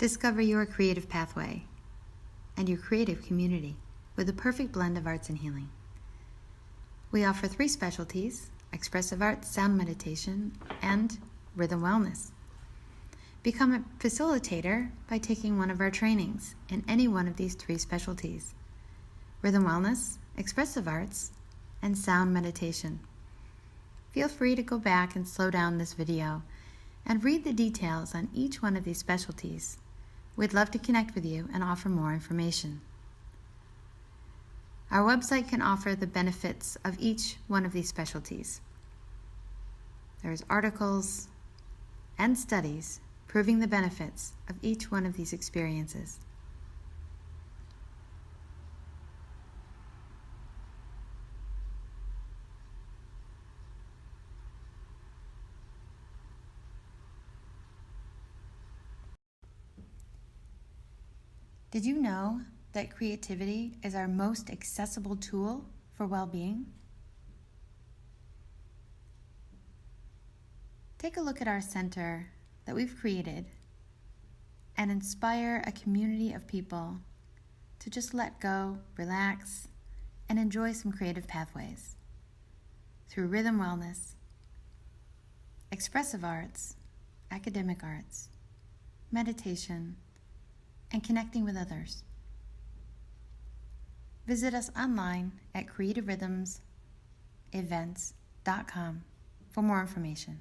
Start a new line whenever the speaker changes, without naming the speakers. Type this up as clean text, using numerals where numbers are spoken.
Discover your creative pathway and your creative community with a perfect blend of arts and healing. We offer 3 specialties: expressive arts, sound meditation, and rhythm wellness. Become a facilitator by taking one of our trainings in any one of these 3 specialties: rhythm wellness, expressive arts, and sound meditation. Feel free to go back and slow down this video and read the details on each one of these specialties. We'd love to connect with you and offer more information. Our website can offer the benefits of each one of these specialties. There's articles and studies proving the benefits of each one of these experiences. Did you know that creativity is our most accessible tool for well-being? Take a look at our center that we've created and inspire a community of people to just let go, relax, and enjoy some creative pathways through rhythm wellness, expressive arts, academic arts, meditation, and connecting with others. Visit us online at creativerhythmsevents.com for more information.